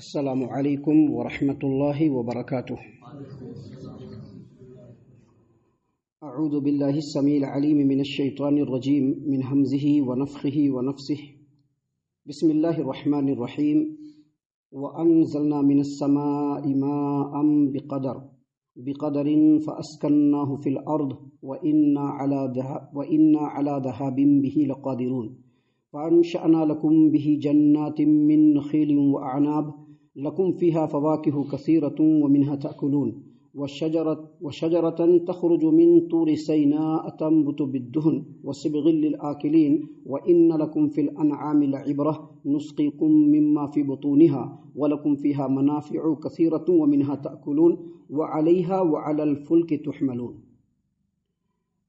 السلام علیکم ورحمۃ اللہ وبرکاتہ۔ اعوذ باللہ السمیع العلیم من الشیطان الرجیم من حمزہ ونفخہ ونفثہ۔ بسم اللہ الرحمن الرحیم۔ وانزلنا من السماء ماء بقدر فاسکناہ فی الارض وانا علی ذہاب بہ لقادرون۔ فانشأنا لکم بہ جنات من نخیل واعناب لکم فیہا فواکہ کثیرۃ ومنہا تأکلون وشجرۃ تخرج من طور سیناء تنبت بالدہن وصبغ للآکلین وإن لکم فی الانعام لعبرۃ نسقیکم مما فی بطونہا ولکم فیہا منافع کثیرۃ ومنہا تأکلون وعلیہا وعلی الفلک تحملون۔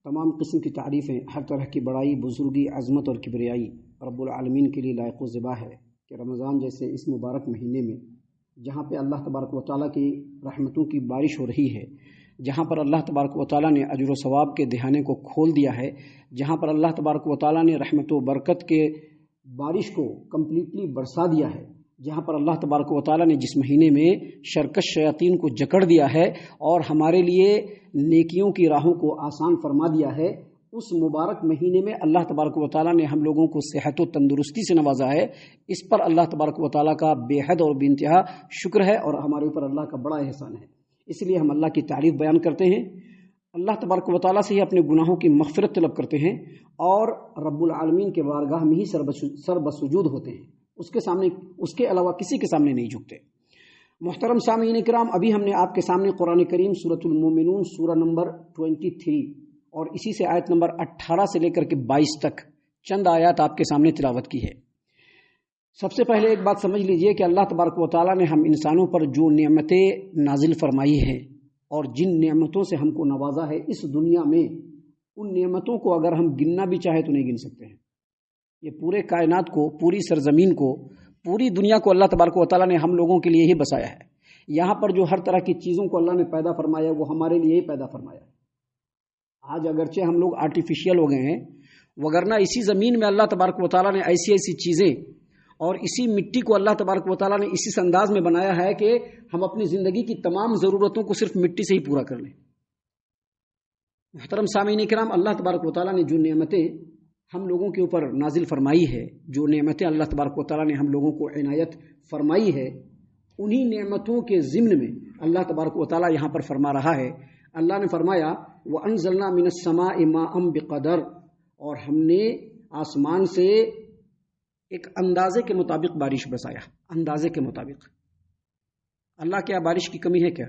تمام قسم کی تعریفیں، ہر طرح کی بڑائی، بزرگی، عظمت اور کبریائی رب العالمین کے لیے لائق و زبا ہے کہ رمضان جیسے اس مبارک مہینے میں جہاں پہ اللہ تبارک و تعالیٰ کی رحمتوں کی بارش ہو رہی ہے، جہاں پر اللہ تبارک و تعالیٰ نے اجر و ثواب کے دہانے کو کھول دیا ہے، جہاں پر اللہ تبارک و تعالیٰ نے رحمت و برکت کے بارش کو کمپلیٹلی برسا دیا ہے، جہاں پر اللہ تبارک و تعالیٰ نے جس مہینے میں شرکش شیاطین کو جکڑ دیا ہے اور ہمارے لیے نیکیوں کی راہوں کو آسان فرما دیا ہے، اس مبارک مہینے میں اللہ تبارک و تعالیٰ نے ہم لوگوں کو صحت و تندرستی سے نوازا ہے۔ اس پر اللہ تبارک و تعالیٰ کا بے حد اور بے انتہا شکر ہے اور ہمارے اوپر اللہ کا بڑا احسان ہے۔ اس لیے ہم اللہ کی تعریف بیان کرتے ہیں، اللہ تبارک و تعالیٰ سے ہی اپنے گناہوں کی مغفرت طلب کرتے ہیں اور رب العالمین کے بارگاہ میں ہی سر بسجود ہوتے ہیں، اس کے علاوہ کسی کے سامنے نہیں جھکتے۔ محترم سامعین کرام، ابھی ہم نے آپ کے سامنے قرآن کریم سورۃ المومنون سورہ نمبر 23 اور اسی سے آیت نمبر 18 سے لے کر کے 22 تک چند آیات آپ کے سامنے تلاوت کی ہے۔ سب سے پہلے ایک بات سمجھ لیجئے کہ اللہ تبارک و تعالیٰ نے ہم انسانوں پر جو نعمتیں نازل فرمائی ہیں اور جن نعمتوں سے ہم کو نوازا ہے اس دنیا میں، ان نعمتوں کو اگر ہم گننا بھی چاہے تو نہیں گن سکتے ہیں۔ یہ پورے کائنات کو، پوری سرزمین کو، پوری دنیا کو اللہ تبارک و تعالیٰ نے ہم لوگوں کے لیے ہی بسایا ہے۔ یہاں پر جو ہر طرح کی چیزوں کو اللہ نے پیدا فرمایا وہ ہمارے لیے ہی پیدا فرمایا ہے۔ آج اگرچہ ہم لوگ آرٹیفیشیل ہو گئے ہیں، وگرنہ اسی زمین میں اللہ تبارک و تعالیٰ نے ایسی ایسی چیزیں اور اسی مٹی کو اللہ تبارک و تعالیٰ نے اسی انداز میں بنایا ہے کہ ہم اپنی زندگی کی تمام ضرورتوں کو صرف مٹی سے ہی پورا کر لیں۔ محترم سامعین کرام، اللہ تبارک و تعالیٰ نے جو نعمتیں ہم لوگوں کے اوپر نازل فرمائی ہے، جو نعمتیں اللہ تبارک و تعالیٰ نے ہم لوگوں کو عنایت فرمائی ہے، انہی نعمتوں کے ضمن میں اللہ تبارک و تعالیٰ یہاں پر فرما رہا ہے۔ اللہ نے فرمایا وَأَنزَلْنَا مِنَ السَّمَاءِ مَاءً بِقَدَرٍ، اور ہم نے آسمان سے ایک اندازے کے مطابق بارش برسایا۔ اندازے کے مطابق اللہ کیا بارش کی کمی ہے؟ کیا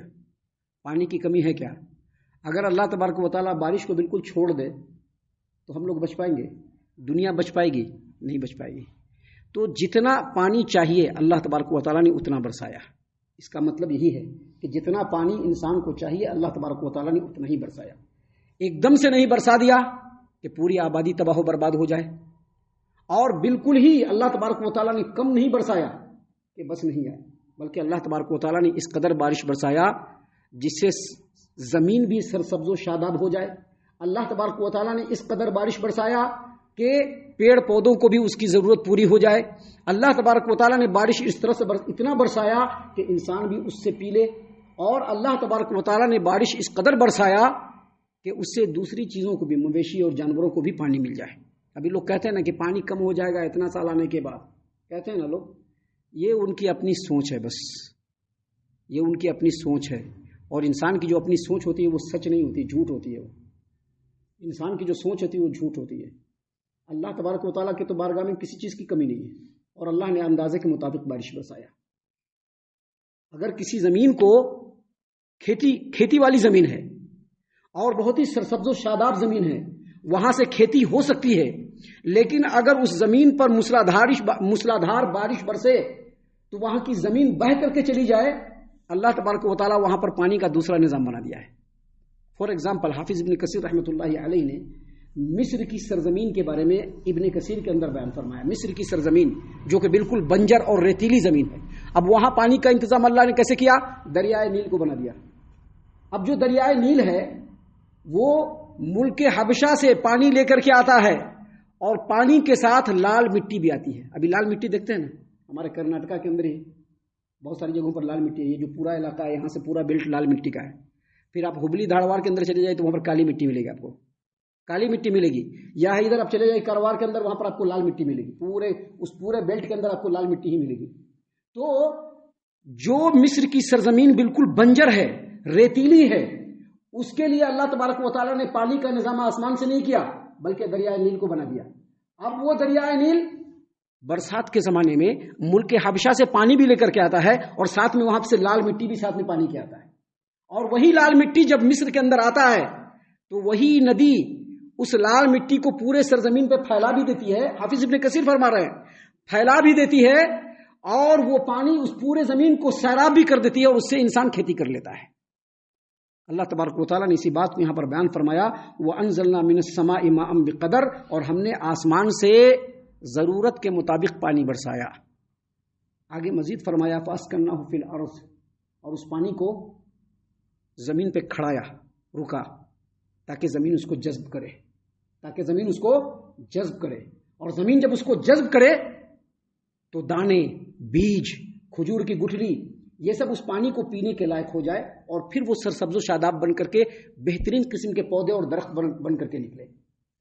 پانی کی کمی ہے؟ کیا اگر اللہ تبارک و تعالیٰ بارش کو بالکل چھوڑ دے تو ہم لوگ بچ پائیں گے؟ دنیا بچ پائے گی؟ نہیں بچ پائے گی۔ تو جتنا پانی چاہیے اللہ تبارک و تعالیٰ نے اتنا برسایا۔ اس کا مطلب یہی ہے کہ جتنا پانی انسان کو چاہیے اللہ تبارک و تعالیٰ نے اتنا ہی برسایا۔ ایک دم سے نہیں برسا دیا کہ پوری آبادی تباہ و برباد ہو جائے، اور بالکل ہی اللہ تبارک و تعالیٰ نے کم نہیں برسایا کہ بس نہیں آئے، بلکہ اللہ تبارک و تعالیٰ نے اس قدر بارش برسایا جس سے زمین بھی سرسبز و شاداب ہو جائے۔ اللہ تبارک و تعالیٰ نے اس قدر بارش برسایا کہ پیڑ پودوں کو بھی اس کی ضرورت پوری ہو جائے۔ اللہ تبارک و تعالیٰ نے بارش اس طرح سے اتنا برسایا کہ انسان بھی اس سے پی لے، اور اللہ تبارک و تعالیٰ نے بارش اس قدر برسایا کہ اس سے دوسری چیزوں کو بھی، مویشی اور جانوروں کو بھی پانی مل جائے۔ ابھی لوگ کہتے ہیں نا کہ پانی کم ہو جائے گا اتنا سال آنے کے بعد، کہتے ہیں نا لوگ، یہ ان کی اپنی سوچ ہے، بس یہ ان کی اپنی سوچ ہے، اور انسان کی جو اپنی سوچ ہوتی ہے وہ سچ نہیں ہوتی، جھوٹ ہوتی ہے۔ وہ انسان کی جو سوچ ہوتی ہے وہ جھوٹ ہوتی ہے۔ اللہ تبارک و تعالیٰ کے تو بارگاہ میں کسی چیز کی کمی نہیں ہے، اور اللہ نے اندازے کے مطابق بارش برسایا۔ اگر کسی زمین کو کھیتی والی زمین ہے اور بہت ہی سرسبز و شاداب زمین ہے، وہاں سے کھیتی ہو سکتی ہے، لیکن اگر اس زمین پر موسلادھار بارش برسے تو وہاں کی زمین بہہ کر کے چلی جائے۔ اللہ تبارک و تعالیٰ وہاں پر پانی کا دوسرا نظام بنا دیا ہے۔ فار ایگزامپل، حافظ ابن کثیر رحمۃ اللہ علیہ نے مصر کی سرزمین کے بارے میں ابن کثیر کے اندر بیان فرمایا۔ مصر کی سرزمین جو کہ بالکل بنجر اور ریتیلی زمین ہے، اب وہاں پانی کا انتظام اللہ نے کیسے کیا؟ دریائے نیل کو بنا دیا۔ اب جو دریائے نیل ہے وہ ملک حبشہ سے پانی لے کر کے آتا ہے، اور پانی کے ساتھ لال مٹی بھی آتی ہے۔ ابھی لال مٹی دیکھتے ہیں نا، ہمارے کرناٹکا کے اندر ہی بہت ساری جگہوں پر لال مٹی ہے. یہ جو پورا علاقہ ہے یہاں سے پورا بیلٹ لال مٹی کا ہے. پھر آپ ہبلی دھاڑوار کے اندر چلے جائیں تو وہاں پر کالی مٹی ملے گی، آپ کو کالی مٹی ملے گی. یا ادھر آپ چلے جائیں کارواڑ کے اندر، وہاں پر آپ کو لال مٹی ملے گی. پورے بیلٹ کے اندر آپ کو لال مٹی ہی ملے گی. تو جو مصر کی سرزمین بالکل بنجر ہے، ریتیلی ہے، اس کے لیے اللہ تبارک و تعالیٰ نے پانی کا نظام آسمان سے نہیں کیا بلکہ دریائے نیل کو بنا دیا. اب وہ دریائے نیل برسات کے زمانے میں ملک حبشہ سے پانی بھی لے کر کے آتا ہے اور ساتھ میں وہاں سے لال مٹی بھی ساتھ میں پانی کے آتا ہے. اور وہی لال مٹی جب مصر کے اندر آتا ہے تو وہی ندی اس لال مٹی کو پورے سرزمین پہ پھیلا بھی دیتی ہے. حافظ ابن کثیر فرما رہے ہیں پھیلا بھی دیتی ہے اور وہ پانی اس پورے زمین کو سیراب بھی کر دیتی ہے اور اس سے انسان کھیتی کر لیتا ہے. اللہ تبارک و تعالیٰ نے اسی بات کو یہاں پر بیان فرمایا وَأَنزَلْنَا مِنَ السَّمَاءِ مَاءً بِقَدَرٍ، اور ہم نے آسمان سے ضرورت کے مطابق پانی برسایا. آگے مزید فرمایا فَأَسْكَنَّاهُ فِي الْأَرْضِ، اور اس پانی کو زمین پہ کھڑایا، رکا، تاکہ زمین اس کو جذب کرے. اور زمین جب اس کو جذب کرے تو دانے، بیج، کھجور کی گٹھلی، یہ سب اس پانی کو پینے کے لائق ہو جائے اور پھر وہ سرسبز و شاداب بن کر کے بہترین قسم کے پودے اور درخت بن کر کے نکلے.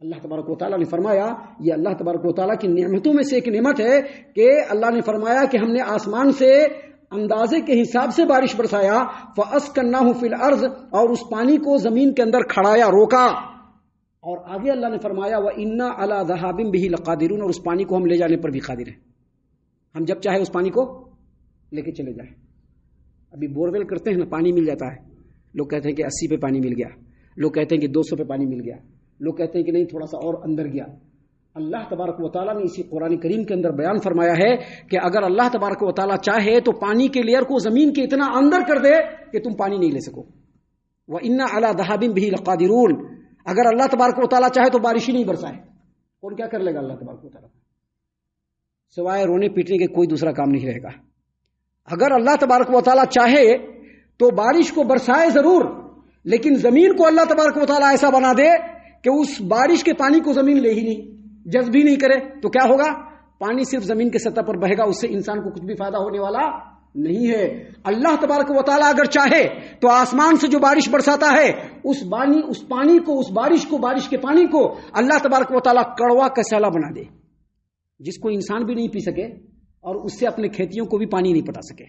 اللہ تبارک و تعالیٰ نے فرمایا، یہ اللہ تبارک و تعالیٰ کی نعمتوں میں سے ایک نعمت ہے کہ اللہ نے فرمایا کہ ہم نے آسمان سے اندازے کے حساب سے بارش برسایا. فَأَسْكَنَّاهُ فِي الْأَرْضِ، اور اس پانی کو زمین کے اندر کھڑایا، روکا. اور آگے اللہ نے فرمایا وَإِنَّا عَلَى ذَهَابٍ بِهِ لَقَادِرُونَ، اور اس پانی کو ہم لے جانے پر بھی قادر ہیں. ہم جب چاہے اس پانی کو لے کے چلے جائیں. ابھی بورویل کرتے ہیں نا، پانی مل جاتا ہے. لوگ کہتے ہیں کہ 80 پہ پانی مل گیا، لوگ کہتے ہیں کہ 200 پہ پانی مل گیا، لوگ کہتے ہیں کہ نہیں تھوڑا سا اور اندر گیا. اللہ تبارک و تعالیٰ نے اسی قرآن کریم کے اندر بیان فرمایا ہے کہ اگر اللہ تبارک و تعالیٰ چاہے تو پانی کے لیئر کو زمین کے اتنا اندر کر دے کہ تم پانی نہیں لے سکو. وَإِنَّا عَلَى ذَهَابٍ بِهِ لَقَادِرُونَ، اگر اللہ تبارک و تعالیٰ چاہے تو بارش ہی نہیں برسائے، کون کیا کر لے گا اللہ تبارک و تعالیٰ؟ سوائے رونے پیٹنے کے کوئی دوسرا کام نہیں رہے گا. اگر اللہ تبارک و تعالیٰ چاہے تو بارش کو برسائے ضرور، لیکن زمین کو اللہ تبارک و تعالیٰ ایسا بنا دے کہ اس بارش کے پانی کو زمین لے ہی نہیں، جذب ہی نہیں کرے. تو کیا ہوگا؟ پانی صرف زمین کے سطح پر بہے گا، اس سے انسان کو کچھ بھی فائدہ ہونے والا نہیں ہے. اللہ تبارک و تعالیٰ اگر چاہے تو آسمان سے جو بارش برساتا ہے اس پانی کو، اس بارش کے پانی کو اللہ تبارک و تعالیٰ کڑوا کسیلا بنا دے، جس کو انسان بھی نہیں پی سکے اور اس سے اپنے کھیتیوں کو بھی پانی نہیں پٹا سکے.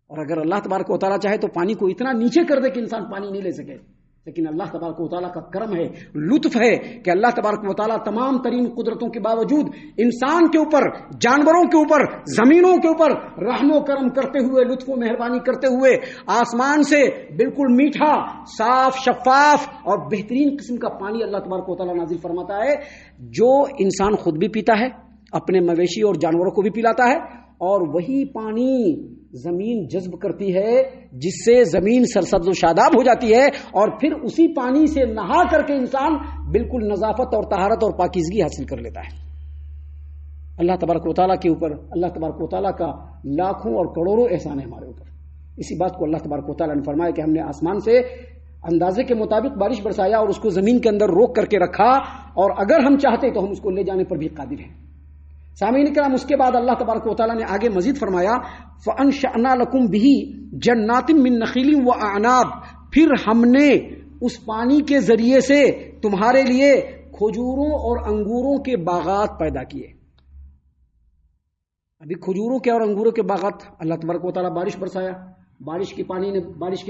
اور اگر اللہ تبارک و تعالیٰ چاہے تو پانی کو اتنا نیچے کر دے کہ انسان پانی نہیں لے سکے. لیکن اللہ تبارک و تعالیٰ کا کرم ہے، لطف ہے کہ اللہ تبارک و تعالیٰ تمام ترین قدرتوں کے باوجود انسان کے اوپر، جانوروں کے اوپر، زمینوں کے اوپر رحم و کرم کرتے ہوئے، لطف و مہربانی کرتے ہوئے آسمان سے بالکل میٹھا، صاف، شفاف اور بہترین قسم کا پانی اللہ تبارک و تعالیٰ نازل فرماتا ہے، جو انسان خود بھی پیتا ہے، اپنے مویشی اور جانوروں کو بھی پلاتا ہے. اور وہی پانی زمین جذب کرتی ہے، جس سے زمین سرسبز و شاداب ہو جاتی ہے، اور پھر اسی پانی سے نہا کر کے انسان بالکل نظافت اور طہارت اور پاکیزگی حاصل کر لیتا ہے. اللہ تبارک و تعالیٰ کے اوپر، اللہ تبارک و تعالیٰ کا لاکھوں اور کروڑوں احسان ہے ہمارے اوپر. اسی بات کو اللہ تبارک و تعالیٰ نے فرمایا کہ ہم نے آسمان سے اندازے کے مطابق بارش برسایا اور اس کو زمین کے اندر روک کر کے رکھا، اور اگر ہم چاہتے تو ہم اس کو لے جانے پر بھی قادر ہیں. سامعین کرام، اس کے بعد اللہ تبارک و تعالیٰ نے آگے مزید فرمایا فَأَنشَأْنَا لَكُمْ بِهِ جَنَّاتٍ مِّن نَخِيلٍ وَأَعْنَابٍ، پھر ہم نے اس پانی کے ذریعے سے تمہارے لیے کھجوروں اور انگوروں کے باغات پیدا کیے. ابھی کھجوروں کے اور انگوروں کے باغات اللہ تبارک و تعالیٰ بارش برسایا، بارش کے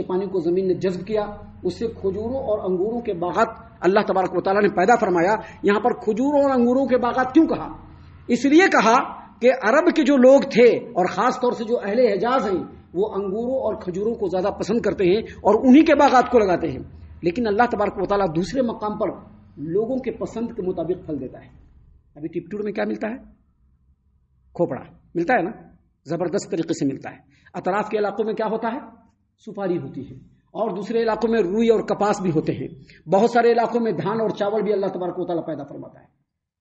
پانی کو زمین نے جذب کیا، اس سے کھجوروں اور انگوروں کے باغات اللہ تبارک و تعالیٰ نے پیدا فرمایا. یہاں پر کھجوروں اور انگوروں کے باغات کیوں کہا؟ اس لیے کہا کہ عرب کے جو لوگ تھے اور خاص طور سے جو اہل حجاز ہیں وہ انگوروں اور کھجوروں کو زیادہ پسند کرتے ہیں اور انہی کے باغات کو لگاتے ہیں. لیکن اللہ تبارک و تعالیٰ دوسرے مقام پر لوگوں کے پسند کے مطابق پھل دیتا ہے. ابھی ٹپٹور میں کیا ملتا ہے؟ کھوپڑا ملتا ہے نا، زبردست طریقے سے ملتا ہے. اطراف کے علاقوں میں کیا ہوتا ہے؟ سپاری ہوتی ہے، اور دوسرے علاقوں میں روئی اور کپاس بھی ہوتے ہیں. بہت سارے علاقوں میں دھان اور چاول بھی اللہ تبارک و تعالیٰ پیدا فرماتا ہے.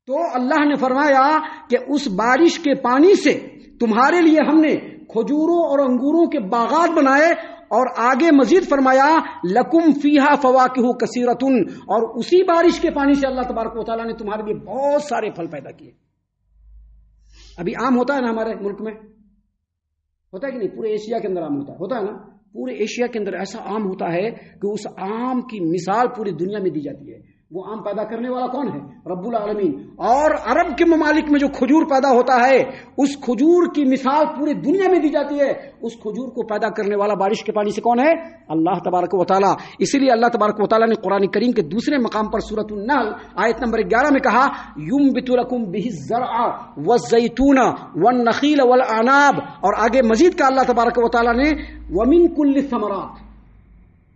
تو اللہ نے فرمایا کہ اس بارش کے پانی سے تمہارے لیے ہم نے کھجوروں اور انگوروں کے باغات بنائے، اور آگے مزید فرمایا لکم فیہا فواکہ کثیرۃ، اور اسی بارش کے پانی سے اللہ تبارک و تعالیٰ نے تمہارے لیے بہت سارے پھل پیدا کیے. ابھی آم ہوتا ہے نا ہمارے ملک میں، ہوتا ہے کہ نہیں؟ پورے ایشیا کے اندر عام ہوتا ہے نا؟ پورے ایشیا کے اندر ایسا آم ہوتا ہے کہ اس آم کی مثال پوری دنیا میں دی جاتی ہے. وہ آم پیدا کرنے والا کون ہے؟ رب العالمین. اور عرب کے ممالک میں جو کھجور پیدا ہوتا ہے اس کھجور کی مثال پوری دنیا میں دی جاتی ہے. اس کھجور کو پیدا کرنے والا بارش کے پانی سے کون ہے؟ اللہ تبارک و تعالیٰ. اسی لیے اللہ تبارک و تعالیٰ نے قرآن کریم کے دوسرے مقام پر سورۃ النحل آیت نمبر 11 میں کہا یُنبِتُ لَكُم بِهِ الزَّرْعَ وَالزَّيْتُونَ وَالنَّخِيلَ وَالْأَعْنَابَ. اور آگے مزید کہا اللہ تبارک و تعالیٰ نے وَمِن كُلِّ الثَّمَرَاتِ.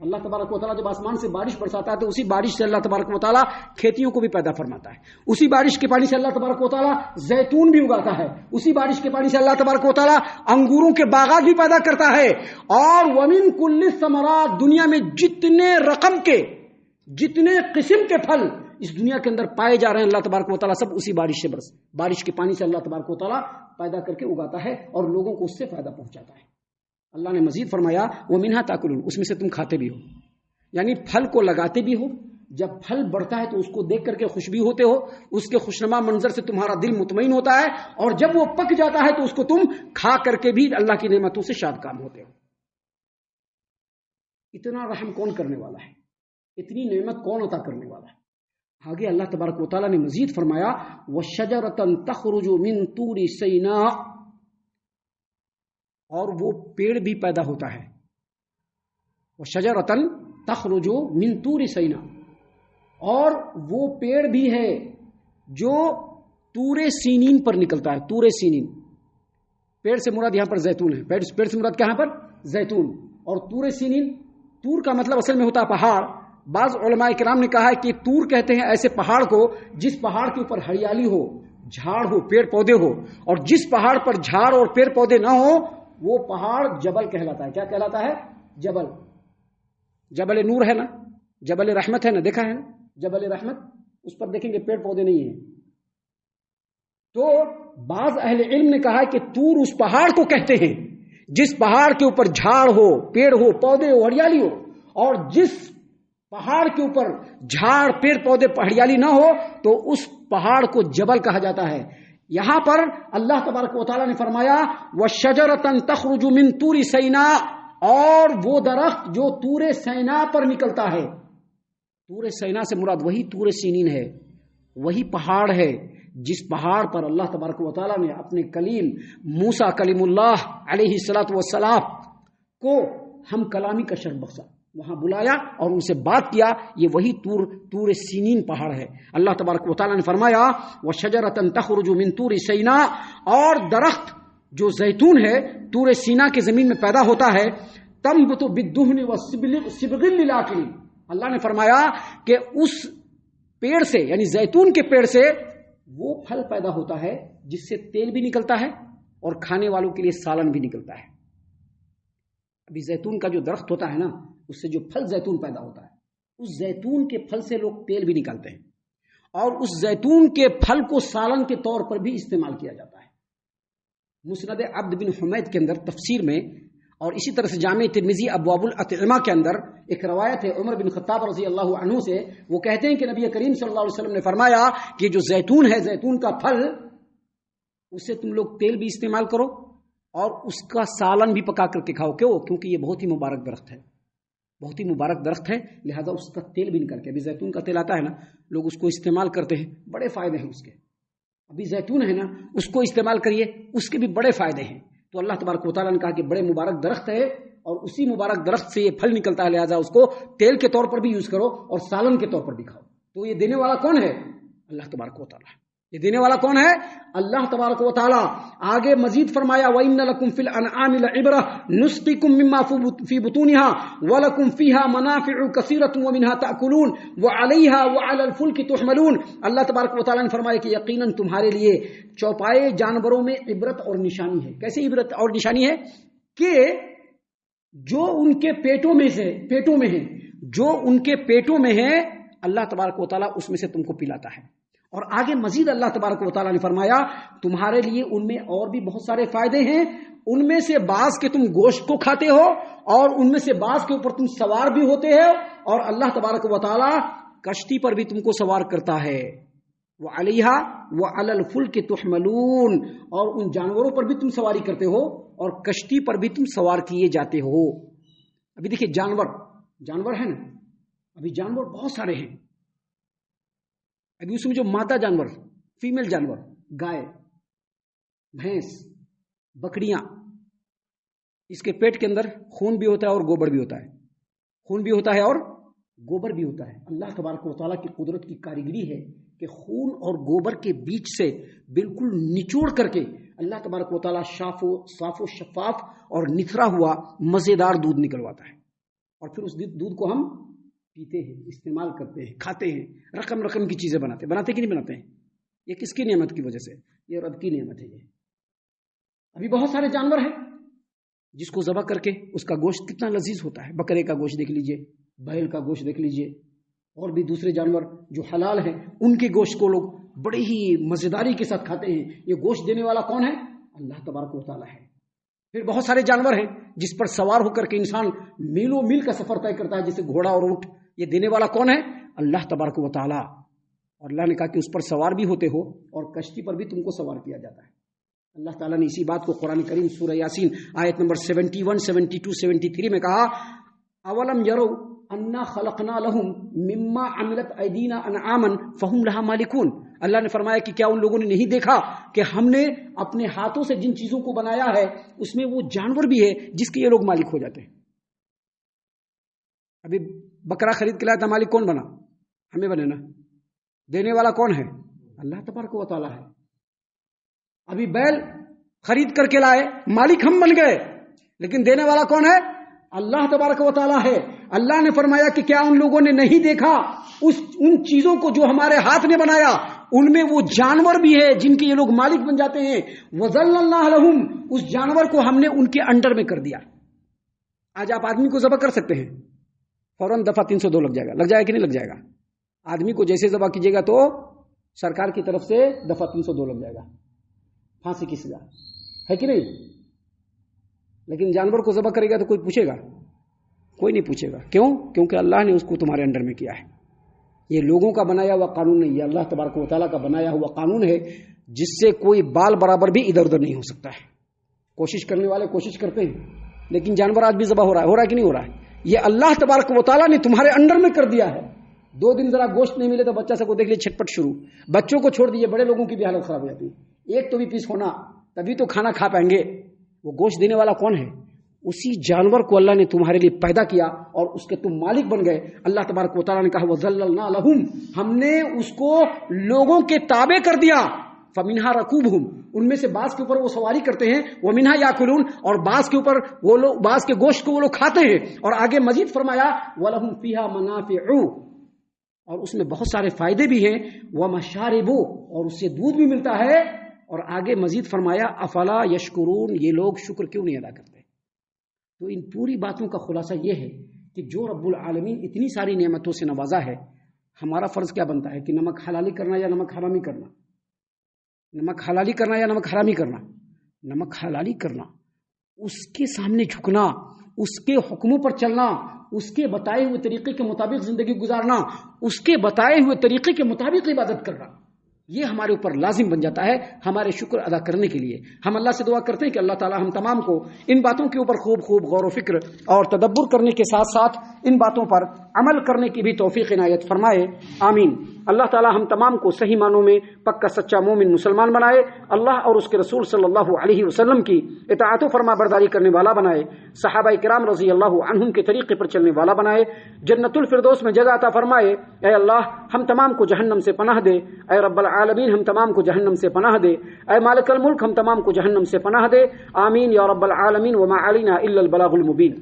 اللہ تبارک و تعالیٰ جب آسمان سے بارش برساتا ہے تو اسی بارش سے اللہ تبارک و تعالیٰ کھیتیوں کو بھی پیدا فرماتا ہے. اسی بارش کے پانی سے اللہ تبارک و تعالیٰ زیتون بھی اگاتا ہے. اسی بارش کے پانی سے اللہ تبارک و تعالیٰ انگوروں کے باغات بھی پیدا کرتا ہے. اور ومن کل الثمرات، دنیا میں جتنے رقم کے جتنے قسم کے پھل اس دنیا کے اندر پائے جا رہے ہیں اللہ تبارک و تعالیٰ سب اسی بارش کے پانی سے اللہ تبارک و تعالیٰ پیدا کر کے اگاتا ہے اور لوگوں کو اس سے فائدہ پہنچاتا ہے. اللہ نے مزید فرمایا وہ منہا تاکلون، اس میں سے تم کھاتے بھی ہو. یعنی پھل کو لگاتے بھی ہو، جب پھل بڑھتا ہے تو اس کو دیکھ کر کے خوش بھی ہوتے ہو، اس کے خوشنما منظر سے تمہارا دل مطمئن ہوتا ہے، اور جب وہ پک جاتا ہے تو اس کو تم کھا کر کے بھی اللہ کی نعمتوں سے شاد کام ہوتے ہو. اتنا رحم کون کرنے والا ہے؟ اتنی نعمت کون عطا کرنے والا ہے؟ آگے اللہ تبارک و تعالیٰ نے مزید فرمایا وَشَجَرَةً تَخْرُجُ مِن طُورِ سِينَاءَ، اور وہ پیڑ بھی پیدا ہوتا ہے. وَشَجَرَةً تَخْرُجُ مِن طُورِ سِينَاءَ، اور وہ پیڑ بھی ہے جو طور سینین پر نکلتا ہے. طور سینین، پیڑ سے مراد یہاں پر زیتون ہے. پیڑ سے مراد کہاں پر؟ زیتون. اور طور سینین، طور کا مطلب اصل میں ہوتا ہے پہاڑ. بعض علماء کرام نے کہا ہے کہ طور کہتے ہیں ایسے پہاڑ کو جس پہاڑ کے اوپر ہریالی ہو، جھاڑ ہو، پیڑ پودے ہو. اور جس پہاڑ پر جھاڑ اور پیڑ پودے نہ ہو وہ پہاڑ جبل کہلاتا ہے. کیا کہلاتا ہے؟ جبل. جبل نور ہے نا، جبل رحمت ہے نا، دیکھا ہے نا جبل رحمت، اس پر دیکھیں گے پیڑ پودے نہیں ہیں. تو بعض اہل علم نے کہا کہ طور اس پہاڑ کو کہتے ہیں جس پہاڑ کے اوپر جھاڑ ہو، پیڑ ہو، پودے ہو، ہریالی ہو. اور جس پہاڑ کے اوپر جھاڑ، پیڑ پودے، ہریالی نہ ہو تو اس پہاڑ کو جبل کہا جاتا ہے. یہاں پر اللہ تبارک و تعالیٰ نے فرمایا وَشَجَرَةً تَخْرُجُ مِن طُورِ سِينَاءَ، اور وہ درخت جو طور سینا پر نکلتا ہے. طور سینا سے مراد وہی طور سینین ہے، وہی پہاڑ ہے جس پہاڑ پر اللہ تبارک و تعالیٰ نے اپنے کلیم موسیٰ کلیم اللہ علیہ الصلاۃ والسلام کو ہم کلامی کا شرف بخشا، وہاں بلایا اور ان سے بات کیا. یہ وہی طور سینین پہاڑ ہے. اللہ تبارک و تعالیٰ نے فرمایا وَشَجَرَةً تَخْرُجُ مِن طُورِ سِينَاءَ، اور درخت جو زیتون ہے طور سینا کی زمین میں پیدا ہوتا ہے. تَنبُتُ بِالدُّهْنِ وَالصِّبْغِ لِلْآكِلِينَ، اللہ نے فرمایا کہ اس پیڑ سے یعنی زیتون کے پیڑ سے وہ پھل پیدا ہوتا ہے جس سے تیل بھی نکلتا ہے اور کھانے والوں کے لیے سالن بھی نکلتا ہے. ابھی زیتون کا جو درخت ہوتا ہے نا، اس سے جو پھل زیتون پیدا ہوتا ہے، اس زیتون کے پھل سے لوگ تیل بھی نکالتے ہیں، اور اس زیتون کے پھل کو سالن کے طور پر بھی استعمال کیا جاتا ہے. مسند عبد بن حمید کے اندر تفسیر میں، اور اسی طرح سے جامع ترمذی ابواب الاطعمہ کے اندر ایک روایت ہے عمر بن خطاب رضی اللہ عنہ سے. وہ کہتے ہیں کہ نبی کریم صلی اللہ علیہ وسلم نے فرمایا کہ جو زیتون ہے، زیتون کا پھل، اسے تم لوگ تیل بھی استعمال کرو اور اس کا سالن بھی پکا کر کے کھاؤ. کیوں؟ کیونکہ یہ بہت ہی مبارک درخت ہے، بہت ہی مبارک درخت ہے، لہذا اس کا تیل بھی نکل کے، ابھی زیتون کا تیل آتا ہے نا، لوگ اس کو استعمال کرتے ہیں، بڑے فائدے ہیں اس کے. ابھی زیتون ہے نا، اس کو استعمال کریے، اس کے بھی بڑے فائدے ہیں. تو اللہ تبارک و تعالیٰ نے کہا کہ بڑے مبارک درخت ہے اور اسی مبارک درخت سے یہ پھل نکلتا ہے، لہذا اس کو تیل کے طور پر بھی یوز کرو اور سالن کے طور پر بھی کھاؤ. تو یہ دینے والا کون ہے؟ اللہ تبارک و تعالیٰ. یہ دینے والا کون ہے؟ اللہ تبارک و تعالیٰ. آگے مزید فرمایا وَإِنَّ لَكُمْ فِي الْأَنْعَامِ لَعِبْرَةً نُسْقِيكُم مِّمَّا فِي بُطُونِهَا وَلَكُمْ فِيهَا مَنَافِعُ كَثِيرَةٌ وَمِنْهَا تَأْكُلُونَ وَعَلَيْهَا وَعَلَى الْفُلْكِ تُحْمَلُونَ. اللہ تبارک و تعالیٰ نے فرمایا کہ یقیناً تمہارے لیے چوپائے جانوروں میں عبرت اور نشانی ہے. کیسے عبرت اور نشانی ہے؟ کہ جو ان کے پیٹوں میں ہیں، جو ان کے پیٹوں میں ہیں، اللہ تبارک و تعالیٰ اس میں سے تم کو پلاتا ہے. اور آگے مزید اللہ تبارک و تعالیٰ نے فرمایا تمہارے لیے ان میں اور بھی بہت سارے فائدے ہیں. ان میں سے بعض کے تم گوشت کو کھاتے ہو اور ان میں سے بعض کے اوپر تم سوار بھی ہوتے ہو، اور اللہ تبارک و تعالیٰ کشتی پر بھی تم کو سوار کرتا ہے. وَعَلَيْهَا وعلی الفلک تحملون، اور ان جانوروں پر بھی تم سواری کرتے ہو اور کشتی پر بھی تم سوار کیے جاتے ہو۔ ابھی دیکھیے جانور ہے نا، ابھی جانور بہت سارے ہیں، ابھی اس میں جو مادہ جانور، فیمیل جانور، گائے، بھینس، بکریاں، اس کے پیٹ کے اندر خون بھی ہوتا ہے اور گوبر بھی ہوتا ہے، خون بھی ہوتا ہے اور گوبر بھی ہوتا ہے۔ اللہ تبارک و تعالیٰ کی قدرت کی کاریگری ہے کہ خون اور گوبر کے بیچ سے بالکل نچوڑ کر کے اللہ تبارک و تعالیٰ صاف و شفاف اور نتھرا ہوا مزیدار دودھ نکلواتا ہے، اور پھر اس دودھ کو ہم پیتے ہیں، استعمال کرتے ہیں، کھاتے ہیں، رقم کی چیزیں بناتے کہ نہیں بناتے ہیں؟ یہ کس کی نعمت کی وجہ سے؟ یہ رب کی نعمت ہے۔ یہ ابھی بہت سارے جانور ہیں جس کو ذبح کر کے اس کا گوشت کتنا لذیذ ہوتا ہے، بکرے کا گوشت دیکھ لیجئے، بیل کا گوشت دیکھ لیجئے، اور بھی دوسرے جانور جو حلال ہیں ان کے گوشت کو لوگ بڑے ہی مزیداری کے ساتھ کھاتے ہیں۔ یہ گوشت دینے والا کون ہے؟ اللہ تبارک و تعالیٰ ہے۔ پھر بہت سارے جانور ہیں جس پر سوار ہو کر کے انسان میلوں میل کا سفر طے کرتا ہے، جیسے گھوڑا اور اونٹ، یہ دینے والا کون ہے؟ اللہ تبارک و تعالیٰ۔ اور اللہ نے کہا کہ اس پر سوار بھی ہوتے ہو اور کشتی پر بھی تم کو سوار کیا جاتا ہے۔ اللہ تعالیٰ نے اسی بات کو قرآن کریم سورہ یاسین آیت نمبر 71، 72، 73 میں کہا، اولم یرو انا خلقنا لہم مما عملت ایدینا انعاما فہم لہا مالکون۔ اللہ نے فرمایا کہ کیا ان لوگوں نے نہیں دیکھا کہ ہم نے اپنے ہاتھوں سے جن چیزوں کو بنایا ہے اس میں وہ جانور بھی ہے جس کے یہ لوگ مالک ہو جاتے ہیں۔ ابھی بکرا خرید کے لایا تھا، مالک کون بنا؟ ہمیں بنے نا۔ دینے والا کون ہے؟ اللہ تبارک و تعالیٰ ہے۔ ابھی بیل خرید کر کے لائے، مالک ہم بن گئے، لیکن دینے والا کون ہے؟ اللہ تبارک و تعالیٰ ہے۔ اللہ نے فرمایا کہ کیا ان لوگوں نے نہیں دیکھا ان چیزوں کو جو ہمارے ہاتھ نے بنایا، ان میں وہ جانور بھی ہے جن کے یہ لوگ مالک بن جاتے ہیں۔ وَذَلَّلْنَا لَهُمْ، اس جانور کو ہم نے ان کے انڈر میں کر دیا۔ آج آپ آدمی کو ذبح کر سکتے ہیں، فوراً دفعہ 302 لگ جائے گا، لگ جائے کہ نہیں لگ جائے گا؟ آدمی کو جیسے ذبح کیجیے گا تو سرکار کی طرف سے دفعہ 302 لگ جائے گا، پھانسی کی سزا ہے کہ نہیں؟ لیکن جانور کو ذبح کرے گا تو کوئی پوچھے گا؟ کوئی نہیں پوچھے گا۔ کیوں؟ کیونکہ اللہ نے اس کو تمہارے انڈر میں کیا ہے۔ یہ لوگوں کا بنایا ہوا قانون نہیں، یہ اللہ تبارک و تعالیٰ کا بنایا ہوا قانون ہے جس سے کوئی بال برابر بھی ادھر ادھر نہیں ہو سکتا ہے۔ کوشش کرنے والے کوشش کرتے ہیں، لیکن جانور آج بھی ذبح ہو رہا ہے کہ نہیں ہو رہا ہے؟ یہ اللہ تبارک و تعالیٰ نے تمہارے انڈر میں کر دیا ہے۔ 2 دن ذرا گوشت نہیں ملے تو بچہ سب کو دیکھ لیے چھٹپٹ شروع، بچوں کو چھوڑ دیجیے، بڑے لوگوں کی بھی حالت خراب ہو جاتی ہے۔ ایک تو بھی پیس ہونا تبھی تو کھانا کھا پائیں گے۔ وہ گوشت دینے والا کون ہے؟ اسی جانور کو اللہ نے تمہارے لیے پیدا کیا اور اس کے تم مالک بن گئے۔ اللہ تبارک و تعالیٰ نے کہا وَذَلَّلْنَا لَهُمْ، ہم نے اس کو لوگوں کے تابع کر دیا۔ فَمِنْهَا رَكُوبُهُمْ، ان میں سے بعض کے اوپر وہ سواری کرتے ہیں، وَمِنْهَا يَأْكُلُونَ، اور بعض کے اوپر وہ لوگ بعض کے گوشت کو وہ لوگ کھاتے ہیں۔ اور آگے مزید فرمایا وَلَهُمْ فِيهَا مَنَافِعُ، اور اس میں بہت سارے فائدے بھی ہیں، وَمَشَارِبُ، اور اس سے دودھ بھی ملتا ہے۔ اور آگے مزید فرمایا افلا یشکرون، یہ لوگ شکر کیوں نہیں ادا کرتے؟ تو ان پوری باتوں کا خلاصہ یہ ہے کہ جو رب العالمین اتنی ساری نعمتوں سے نوازا ہے، ہمارا فرض کیا بنتا ہے کہ نمک حلالی کرنا یا نمک حرامی کرنا؟ نمک حلالی کرنا یا نمک حرامی کرنا؟ نمک حلالی کرنا، اس کے سامنے جھکنا، اس کے حکموں پر چلنا، اس کے بتائے ہوئے طریقے کے مطابق زندگی گزارنا، اس کے بتائے ہوئے طریقے کے مطابق عبادت کرنا، یہ ہمارے اوپر لازم بن جاتا ہے ہمارے شکر ادا کرنے کے لیے۔ ہم اللہ سے دعا کرتے ہیں کہ اللہ تعالی ہم تمام کو ان باتوں کے اوپر خوب غور و فکر اور تدبر کرنے کے ساتھ ساتھ ان باتوں پر عمل کرنے کی بھی توفیق عنایت فرمائے، آمین۔ اللہ تعالی ہم تمام کو صحیح معنوں میں پکا سچا مومن مسلمان بنائے، اللہ اور اس کے رسول صلی اللہ علیہ وسلم کی اطاعت و فرما برداری کرنے والا بنائے، صحابہ کرام رضی اللہ عنہم کے طریقے پر چلنے والا بنائے، جنت الفردوس میں جگہ عطا فرمائے۔ اے اللہ ہم تمام کو جہنم سے پناہ دے، اے رب العالمین ہم تمام کو جہنم سے پناہ دے، اے مالک الملک ہم تمام کو جہنم سے پناہ دے، آمین یا رب العالمین۔ وما علینا الا البلاغ المبین۔